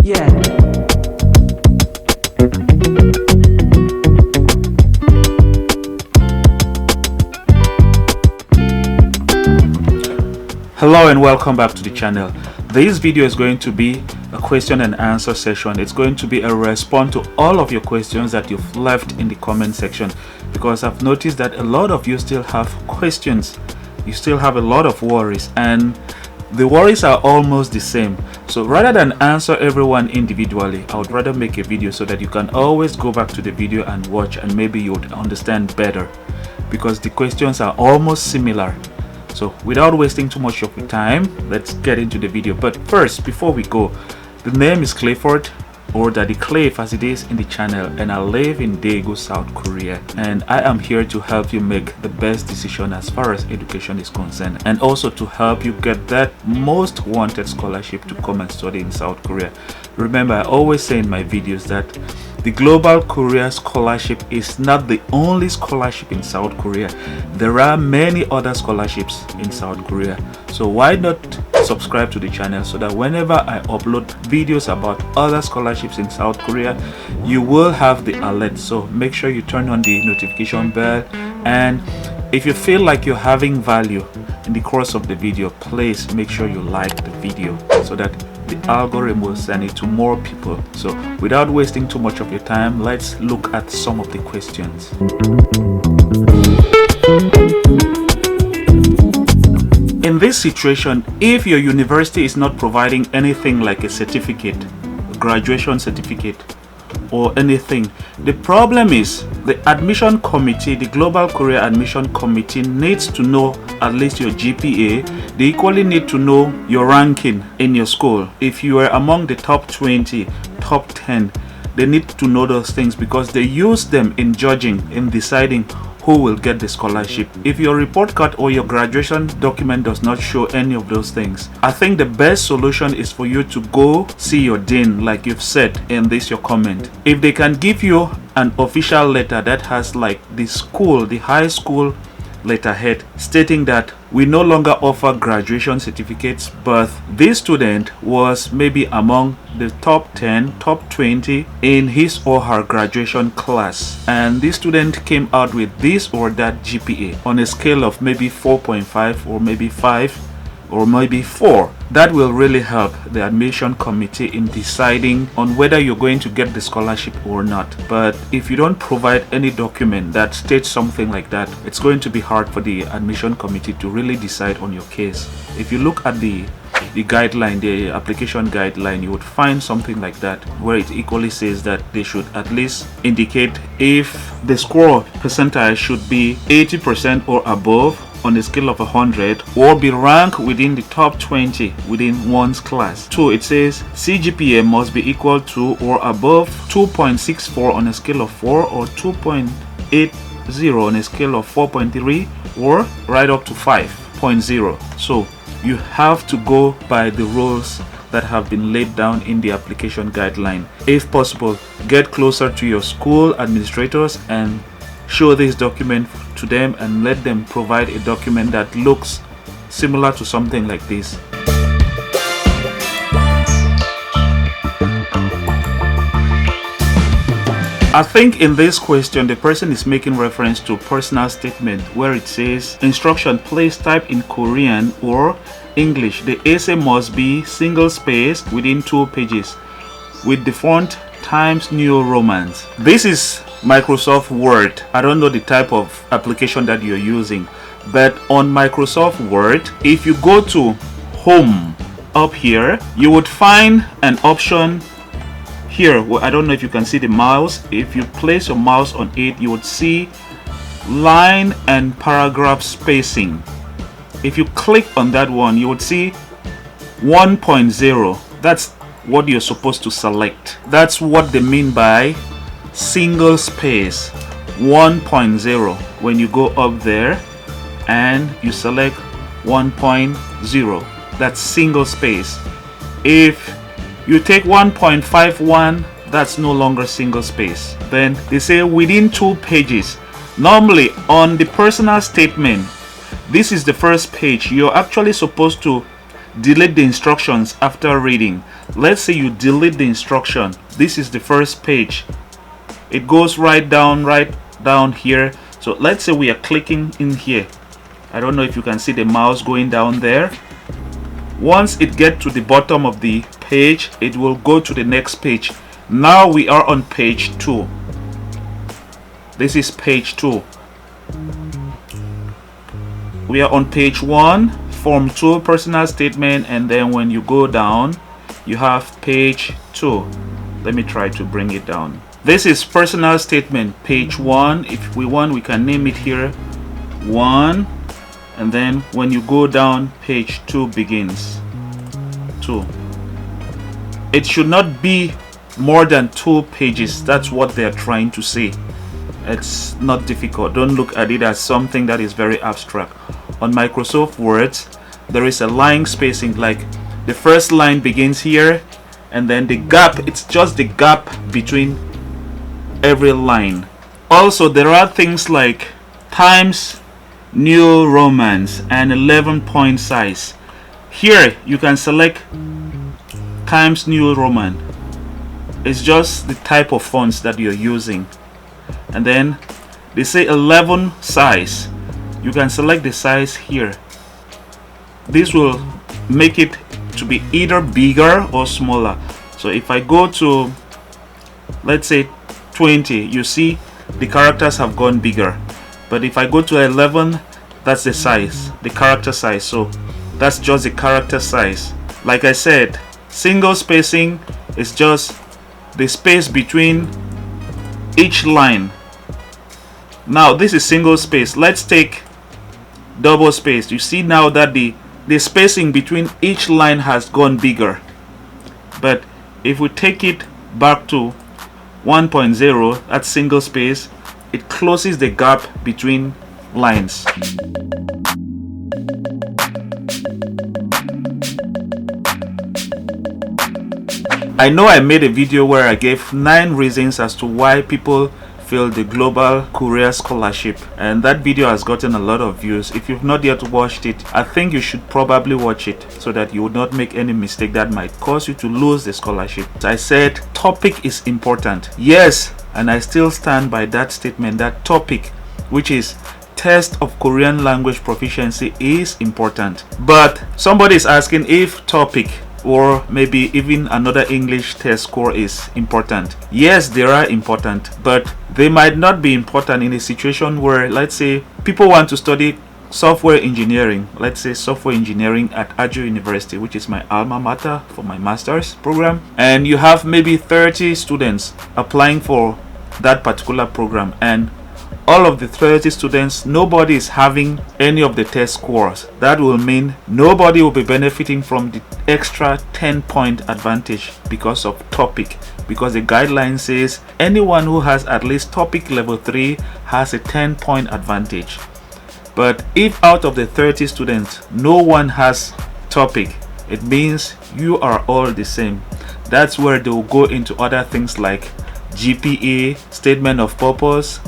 Yeah. Hello and welcome back to the channel. This video is going to be a question and answer session. It's going to be a response to all of your questions that you've left in the comment section, because I've noticed that a lot of you still have questions. You still have a lot of worries, and the worries are almost the same. So rather than answer everyone individually, I would rather make a video so that you can always go back to the video and watch, and maybe you would understand better, because the questions are almost similar. So without wasting too much of your time, let's get into the video. But first, before we go, the name is Clifford, or Daddy Cliff as it is in the channel, and I live in Daegu, South Korea, and I am here to help you make the best decision as far as education is concerned, and also to help you get that most wanted scholarship to come and study in South Korea. Remember, I always say in my videos that the Global Korea Scholarship is not the only scholarship in South Korea. There are many other scholarships in South Korea. So why not subscribe to the channel so that whenever I upload videos about other scholarships in South Korea, you will have the alert. So make sure you turn on the notification bell, and if you feel like you're having value in the course of the video, please make sure you like the video so that the algorithm will send it to more people. So without wasting too much of your time, let's look at some of the questions. In this situation, if your university is not providing anything like a certificate, a graduation certificate, or anything, the problem is the admission committee, the Global Korea Admission Committee, needs to know at least your GPA. They equally need to know your ranking in your school. If you are among the top 20, top 10, they need to know those things, because they use them in judging, in deciding who will get the scholarship. If your report card or your graduation document does not show any of those things, I think the best solution is for you to go see your dean, like you've said in this your comment. If they can give you an official letter that has like the school, the high school letterhead stating that we no longer offer graduation certificates, but this student was maybe among the top 10, top 20 in his or her graduation class, and this student came out with this or that GPA on a scale of maybe 4.5 or maybe 5 or maybe 4. That will really help the admission committee in deciding on whether you're going to get the scholarship or not. But if you don't provide any document that states something like that, it's going to be hard for the admission committee to really decide on your case. If you look at the guideline, the application guideline, you would find something like that, where it equally says that they should at least indicate if the score percentile should be 80% or above on a scale of 100, or be ranked within the top 20 within one's class. 2, it says CGPA must be equal to or above 2.64 on a scale of 4, or 2.80 on a scale of 4.3, or right up to 5.0. So you have to go by the rules that have been laid down in the application guideline. If possible, get closer to your school administrators and show this document to them, and let them provide a document that looks similar to something like this. I think in this question the person is making reference to personal statement, where it says instruction, please type in Korean or English. The essay must be single spaced within 2 pages with the font Times New Roman. This is Microsoft Word. I don't know the type of application that you're using, but on Microsoft Word, if you go to Home up here, you would find an option here. Well, I don't know if you can see the mouse. If you place your mouse on it, you would see line and paragraph spacing. If you click on that one, you would see 1.0. That's what you're supposed to select. That's what they mean by single space 1.0. When you go up there and you select 1.0, that's single space. If you take 1.51, that's no longer single space. Then they say within 2 pages. Normally on the personal statement, this is the first page. You're actually supposed to delete the instructions after reading. Let's say you delete the instruction. This is the first page. It goes right down here. So let's say we are clicking in here. I don't know if you can see the mouse going down there. Once it gets to the bottom of the page, it will go to the next page. Now we are on page 2. This is page 2. We are on page 1, form 2, personal statement, and then when you go down, you have page 2. Let me try to bring it down. This is personal statement, page 1. If we want, we can name it here 1. And then when you go down, page 2 begins. 2. It should not be more than 2 pages. That's what they're trying to say. It's not difficult. Don't look at it as something that is very abstract. On Microsoft Word, there is a line spacing, like the first line begins here, and then the gap, it's just the gap between every line. Also, there are things like Times New Romans and 11-point size. Here you can select Times New Roman. It's just the type of fonts that you're using. And then they say 11 size. You can select the size here. This will make it to be either bigger or smaller. So if I go to, let's say 20, you see the characters have gone bigger. But if I go to 11, that's the size, the character size. So that's just the character size. Like I said, single spacing is just the space between each line. Now this is single space. Let's take double space. You see now that the spacing between each line has gone bigger. But if we take it back to 1.0, that's single space, it closes the gap between lines. I know I made a video where I gave 9 reasons as to why people fail the Global Courier Scholarship, and that video has gotten a lot of views. If you've not yet watched it, I think you should probably watch it so that you would not make any mistake that might cause you to lose the scholarship. As I said, topic is important. Yes, and I still stand by that statement, that topic, which is test of Korean language proficiency, is important. But somebody is asking if topic or maybe even another English test score is important. Yes, they are important, but they might not be important in a situation where, let's say, people want to study software engineering, let's say software engineering at Ajo University, which is my alma mater for my master's program, and you have maybe 30 students applying for that particular program, and all of the 30 students, nobody is having any of the test scores. That will mean nobody will be benefiting from the extra 10-point advantage because of topic, because the guideline says anyone who has at least topic level 3 has a 10-point advantage. But if out of the 30 students no one has topic, it means you are all the same. That's where they will go into other things like GPA, statement of purpose,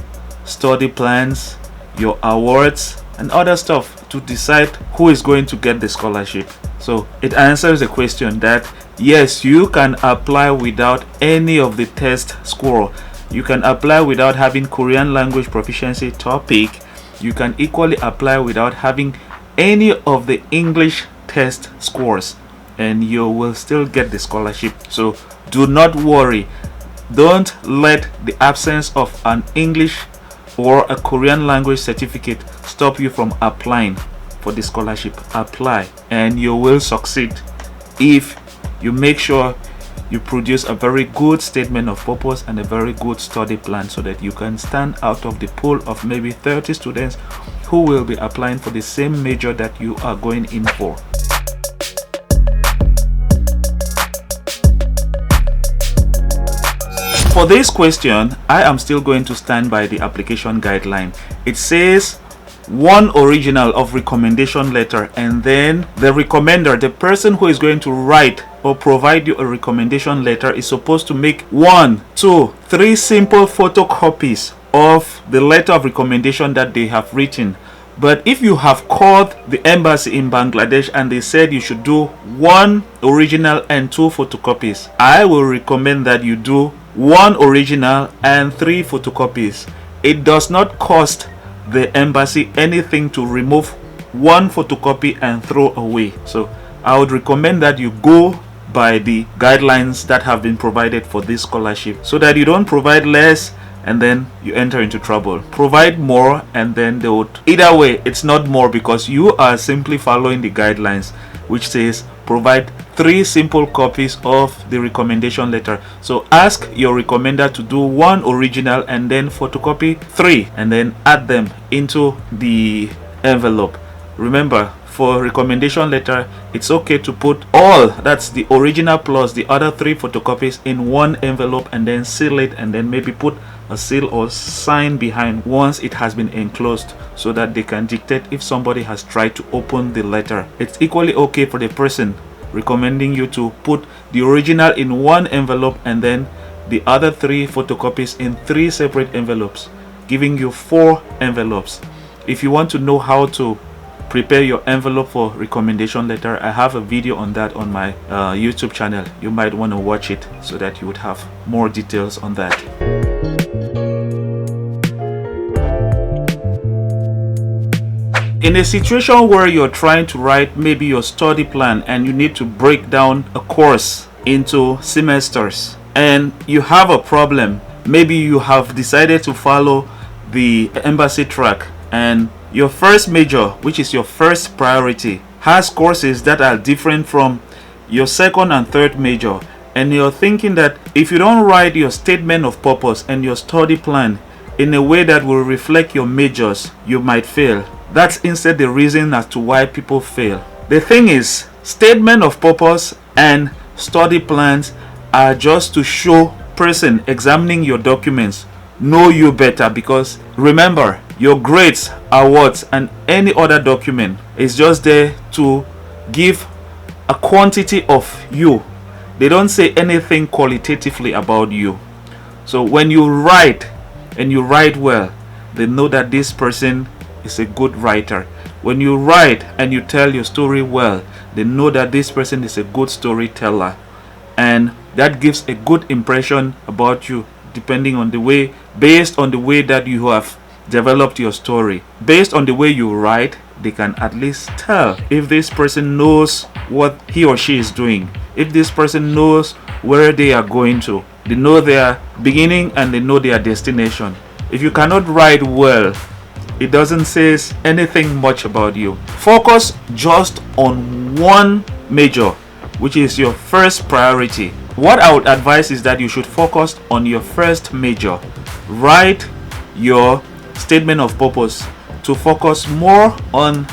study plans, your awards, and other stuff to decide who is going to get the scholarship. So it answers the question that yes, you can apply without any of the test score. You can apply without having Korean language proficiency topic. You can equally apply without having any of the English test scores, and you will still get the scholarship. So do not worry. Don't let the absence of an English or a Korean language certificate stop you from applying for the scholarship. Apply and you will succeed if you make sure you produce a very good statement of purpose and a very good study plan, so that you can stand out of the pool of maybe 30 students who will be applying for the same major that you are going in for. For this question, I am still going to stand by the application guideline. It says 1 original of recommendation letter, and then the recommender, the person who is going to write or provide you a recommendation letter, is supposed to make 1, 2, 3 simple photocopies of the letter of recommendation that they have written. But if you have called the embassy in Bangladesh and they said you should do 1 original and 2 photocopies, I will recommend that you do 1 original and 3 photocopies. It does not cost the embassy anything to remove 1 photocopy and throw away. So I would recommend that you go by the guidelines that have been provided for this scholarship, so that you don't provide less and then you enter into trouble. Provide more and then they would, either way it's not more, because you are simply following the guidelines which says provide 3 simple copies of the recommendation letter. So ask your recommender to do 1 original and then photocopy 3 and then add them into the envelope. Remember, for recommendation letter, it's okay to put all, that's the original plus the other 3 photocopies, in 1 envelope and then seal it, and then maybe put a seal or sign behind once it has been enclosed, so that they can dictate if somebody has tried to open the letter. It's equally okay for the person recommending you to put the original in 1 envelope and then the other 3 photocopies in 3 separate envelopes, giving you 4 envelopes. If you want to know how to prepare your envelope for recommendation letter, I have a video on that on my YouTube channel. You might want to watch it so that you would have more details on that. In a situation where you're trying to write maybe your study plan and you need to break down a course into semesters and you have a problem, maybe you have decided to follow the embassy track and your first major, which is your first priority, has courses that are different from your second and third major, and you're thinking that if you don't write your statement of purpose and your study plan in a way that will reflect your majors, you might fail. That's instead the reason as to why people fail. The thing is, statement of purpose and study plans are just to show person examining your documents know you better, because remember, your grades, awards, and any other document is just there to give a quantity of you. They don't say anything qualitatively about you. So when you write and you write well, they know that this person is a good writer. When you write and you tell your story well, they know that this person is a good storyteller, and that gives a good impression about you, depending on the way, based on the way that you have developed your story. Based on the way you write, they can at least tell if this person knows what he or she is doing, if this person knows where they are going to. They know their beginning and they know their destination. If you cannot write well, it doesn't say anything much about you. Focus just on 1 major, which is your first priority. What I would advise is that you should focus on your first major. Write your statement of purpose to focus more on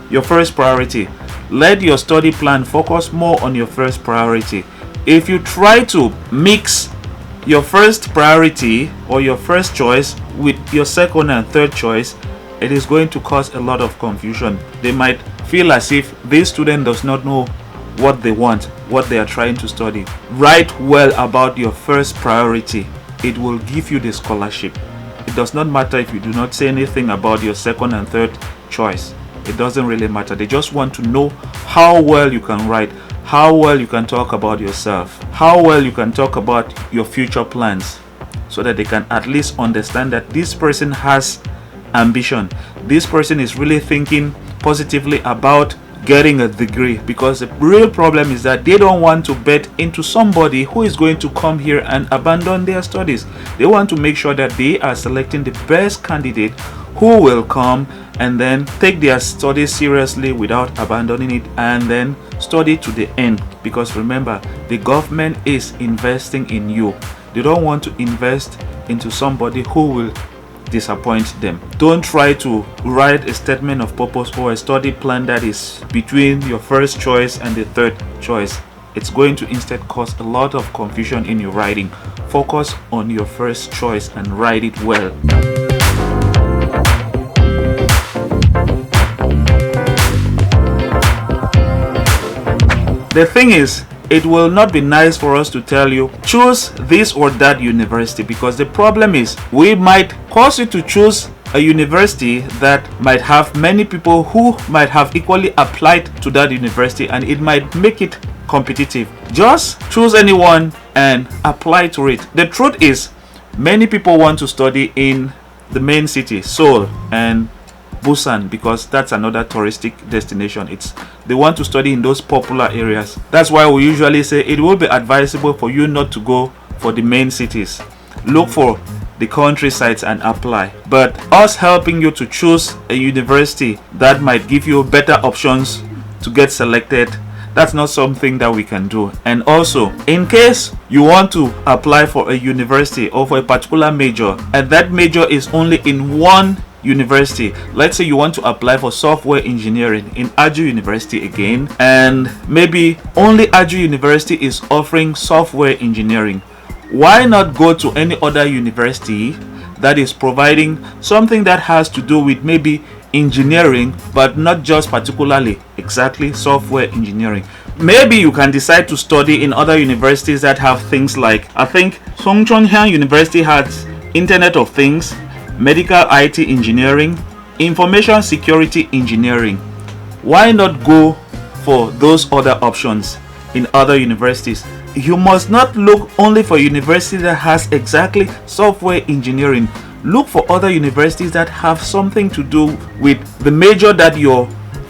your first priority. Let your study plan focus more on your first priority. If you try to mix your first priority or your first choice with your second and third choice, it is going to cause a lot of confusion. They might feel as if this student does not know what they want, what they are trying to study. Write well about your first priority. It will give you the scholarship. It does not matter if you do not say anything about your second and third choice. It doesn't really matter. They just want to know how well you can write, how well you can talk about yourself, how well you can talk about your future plans, so that they can at least understand that this person has ambition. This person is really thinking positively about getting a degree, because the real problem is that they don't want to bet into somebody who is going to come here and abandon their studies. They want to make sure that they are selecting the best candidate who will come and then take their studies seriously without abandoning it, and then study to the end. Because remember, the government is investing in you. They don't want to invest into somebody who will disappoint them. Don't try to write a statement of purpose or a study plan that is between your first choice and the third choice. It's going to instead cause a lot of confusion in your writing. Focus on your first choice and write it well. The thing is, it will not be nice for us to tell you choose this or that university, because the problem is we might cause you to choose a university that might have many people who might have equally applied to that university, and it might make it competitive. Just choose anyone and apply to it. The truth is, many people want to study in the main city, Seoul and Busan, because that's another touristic destination. They want to study in those popular areas. That's why we usually say it will be advisable for you not to go for the main cities. Look for the countrysides and apply. But us helping you to choose a university that might give you better options to get selected, that's not something that we can do. And also, in case you want to apply for a university or for a particular major, and that major is only in one university, let's say you want to apply for software engineering in Aju University again, and maybe only Aju University is offering software engineering, why not go to any other university that is providing something that has to do with maybe engineering, but not just particularly exactly software engineering? Maybe you can decide to study in other universities that have things like, I think Songchonhyang University has Internet of Things, medical IT engineering, information security engineering. Why not go for those other options in other universities? You must not look only for a university that has exactly software engineering. Look for other universities that have something to do with the major that you're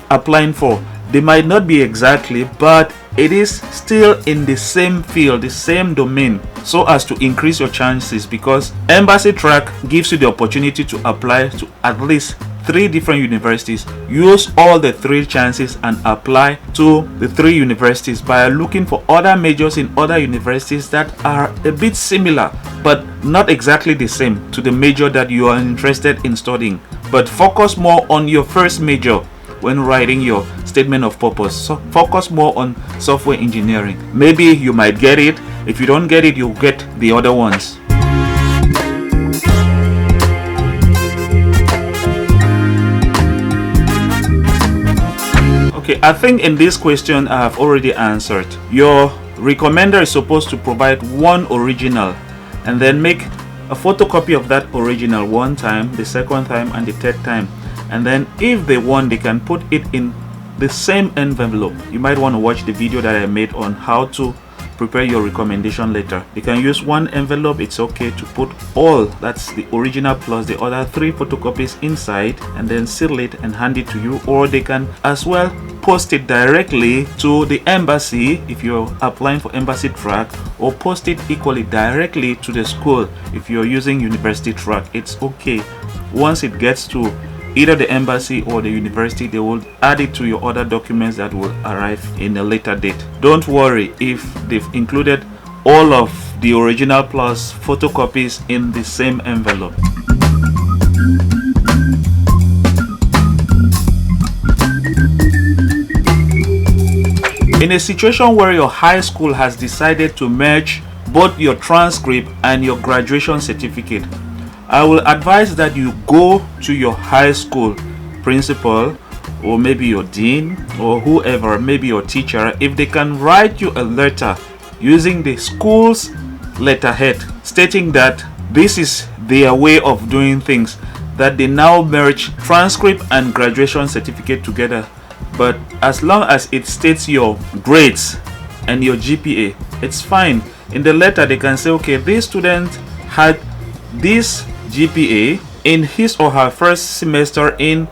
applying for. They might not be exactly, but it is still in the same field, the same domain, so as to increase your chances, because embassy track gives you the opportunity to apply to at least 3 different universities. Use all the 3 chances and apply to the 3 universities by looking for other majors in other universities that are a bit similar but not exactly the same to the major that you are interested in studying. But focus more on your first major when writing your statement of purpose. So focus more on software engineering. Maybe you might get it. If you don't get it, you'll get the other ones. Okay, I think in this question I have already answered. Your recommender is supposed to provide one original and then make a photocopy of that original one time, the second time, and the third time. And then if they want, they can put it in the same envelope. You might want to watch the video that I made on how to prepare your recommendation letter. You can use one envelope. It's okay to put all, that's the original plus the other 3 photocopies inside, and then seal it and hand it to you. Or they can as well post it directly to the embassy if you're applying for embassy track, or post it equally directly to the school if you're using university track. It's okay. Once it gets to either the embassy or the university, they will add it to your other documents that will arrive in a later date. Don't worry if they've included all of the original plus photocopies in the same envelope. In a situation where your high school has decided to merge both your transcript and your graduation certificate, I will advise that you go to your high school principal, or maybe your dean, or whoever, maybe your teacher, if they can write you a letter using the school's letterhead stating that this is their way of doing things, that they now merge transcript and graduation certificate together. But as long as it states your grades and your GPA, it's fine. In the letter they can say, okay, this student had this GPA in his or her first semester in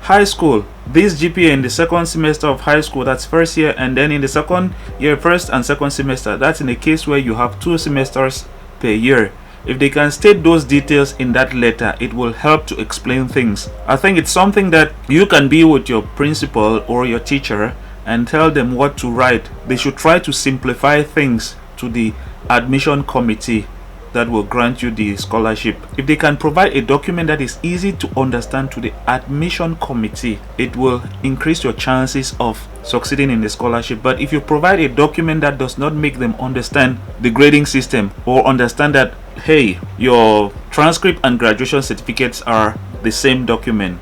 high school, this GPA in the second semester of high school, that's first year, and then in the second year, first and second semester, that's in a case where you have 2 semesters per year. If they can state those details in that letter, it will help to explain things. I think it's something that you can be with your principal or your teacher and tell them what to write. They should try to simplify things to the admission committee that will grant you the scholarship. If they can provide a document that is easy to understand to the admission committee, it will increase your chances of succeeding in the scholarship. But if you provide a document that does not make them understand the grading system, or understand that, hey, your transcript and graduation certificates are the same document,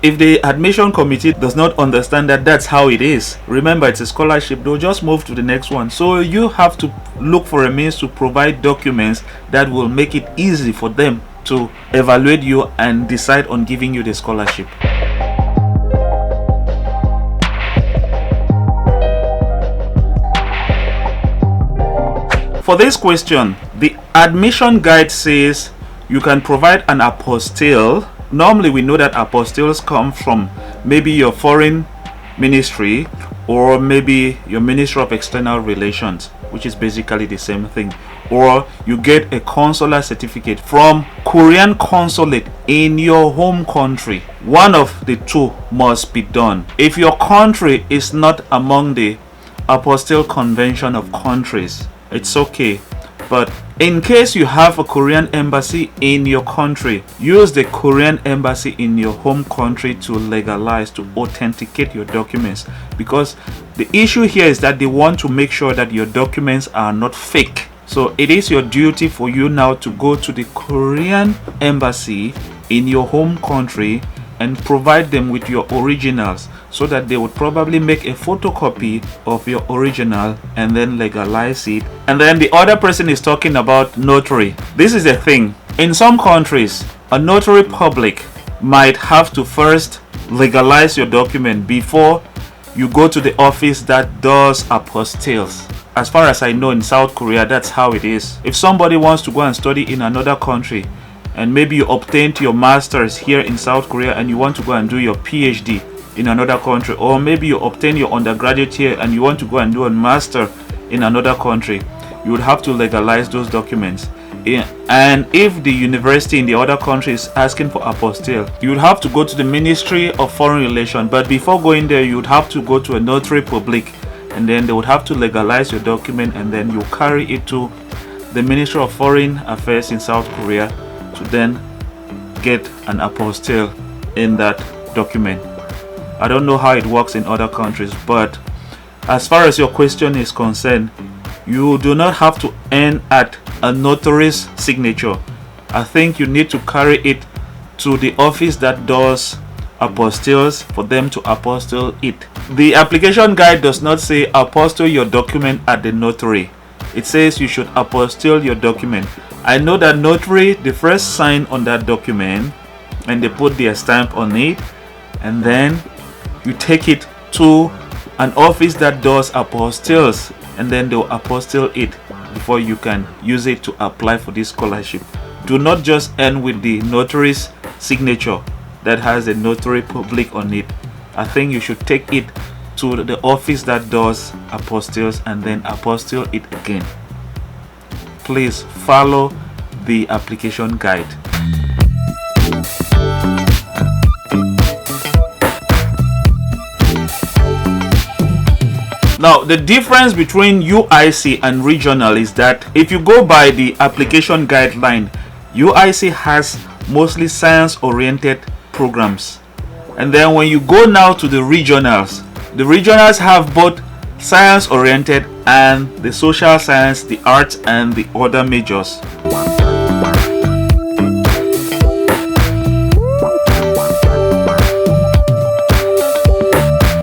if the admission committee does not understand that that's how it is, remember it's a scholarship, they'll just move to the next one. So you have to look for a means to provide documents that will make it easy for them to evaluate you and decide on giving you the scholarship. For this question, the admission guide says you can provide an apostille. Normally we know that apostilles come from maybe your foreign ministry or maybe your Ministry of External Relations, which is basically the same thing, or you get a consular certificate from Korean consulate in your home country. One of the two must be done. If your country is not among the Apostille Convention of countries, it's okay. But in case you have a Korean embassy in your country, use the Korean embassy in your home country to legalize, to authenticate your documents, because the issue here is that they want to make sure that your documents are not fake. So it is your duty for you now to go to the Korean embassy in your home country and provide them with your originals, so that they would probably make a photocopy of your original and then legalize it. And then the other person is talking about notary. This is the thing. In some countries, a notary public might have to first legalize your document before you go to the office that does apostilles. As far as I know, in South Korea, that's how it is. If somebody wants to go and study in another country, and maybe you obtained your master's here in South Korea and you want to go and do your PhD in another country, or maybe you obtain your undergraduate here and you want to go and do a master in another country, you would have to legalize those documents. And if the university in the other country is asking for apostille, you would have to go to the Ministry of Foreign Relations. But before going there, you would have to go to a notary public, and then they would have to legalize your document, and then you carry it to the Ministry of Foreign Affairs in South Korea to then get an apostille in that document. I don't know how it works in other countries, but as far as your question is concerned, you do not have to end at a notary's signature. I think you need to carry it to the office that does apostilles for them to apostille it. The application guide does not say apostille your document at the notary. It says you should apostille your document. I know that notary, they first sign on that document and they put their stamp on it, and then you take it to an office that does apostilles, and then they'll apostille it before you can use it to apply for this scholarship. Do not just end with the notary's signature that has a notary public on it. I think you should take it to the office that does apostilles and then apostille it again. Please follow the application guide. Now, the difference between UIC and regional is that if you go by the application guideline, UIC has mostly science-oriented programs. And then when you go now to the regionals have both science-oriented and the social science, the arts, and the other majors.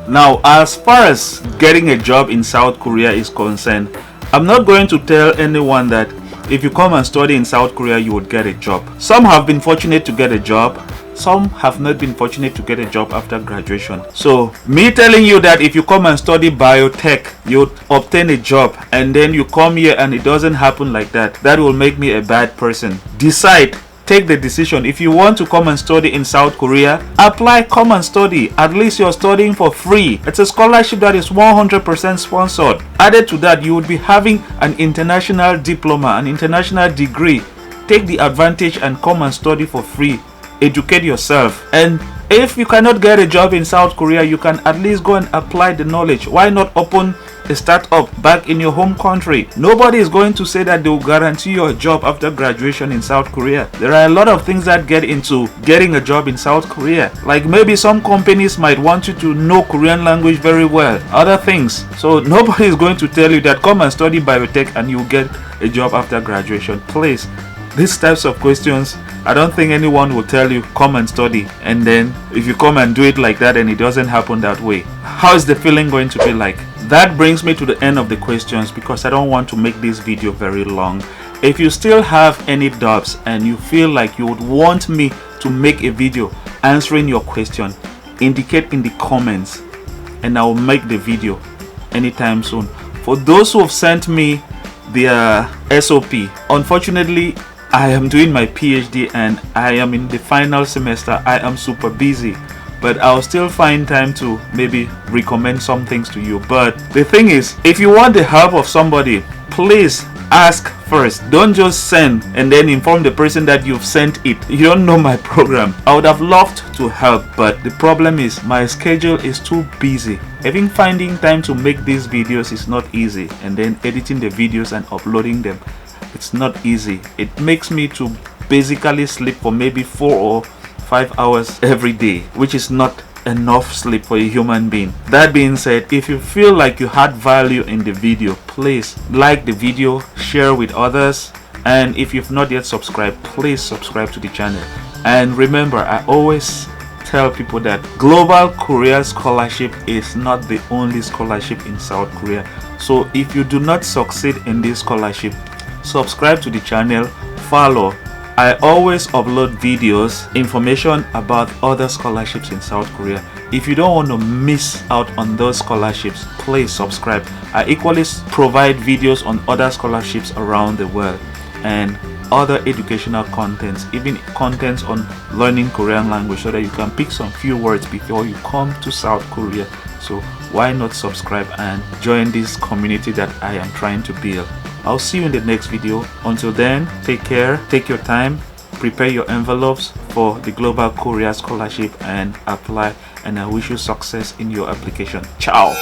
Now, as far as getting a job in South Korea is concerned, I'm not going to tell anyone that if you come and study in South Korea, you would get a job. Some have been fortunate to get a job. Some have not been fortunate to get a job after graduation. So, me telling you that if you come and study biotech, you obtain a job, and then you come here and it doesn't happen like that, that will make me a bad person. Decide. Take the decision. If you want to come and study in South Korea, apply, come and study. At least you're studying for free. It's a scholarship that is 100% sponsored. Added to that, you would be having an international diploma, an international degree. Take the advantage and come and study for free. Educate yourself. And if you cannot get a job in South Korea, you can at least go and apply the knowledge. Why not open a startup back in your home country? Nobody is going to say that they will guarantee you a job after graduation in South Korea. There are a lot of things that get into getting a job in South Korea. Like maybe some companies might want you to know Korean language very well. Other things. So nobody is going to tell you that come and study biotech and you will get a job after graduation. Please. These types of questions, I don't think anyone will tell you come and study, and then if you come and do it like that and it doesn't happen that way, how is the feeling going to be like? that brings me to the end of the questions, because I don't want to make this video very long. If you still have any doubts and you feel like you would want me to make a video answering your question, indicate in the comments and I will make the video anytime soon. For those who have sent me their SOP, unfortunately I am doing my PhD and I am in the final semester. I am super busy, but I'll still find time to maybe recommend some things to you. But the thing is, if you want the help of somebody, please ask first. Don't just send and then inform the person that you've sent it. You don't know my program. I would have loved to help, but the problem is my schedule is too busy. Even finding time to make these videos is not easy, and then editing the videos and uploading them, it's not easy. It makes me to basically sleep for maybe 4 or 5 hours every day, which is not enough sleep for a human being. That being said, if you feel like you had value in the video, please like the video, share with others, and if you've not yet subscribed, please subscribe to the channel. And remember, I always tell people that Global Korea Scholarship is not the only scholarship in South Korea. So if you do not succeed in this scholarship, subscribe to the channel, follow. I always upload videos, information about other scholarships in South Korea. If you don't want to miss out on those scholarships, please subscribe. I equally provide videos on other scholarships around the world and other educational contents, even contents on learning Korean language, so that you can pick some few words before you come to South Korea. So why not subscribe and join this community that I am trying to build. I'll see you in the next video. Until then, take care, take your time, prepare your envelopes for the Global Korea Scholarship and apply, and I wish you success in your application. Ciao.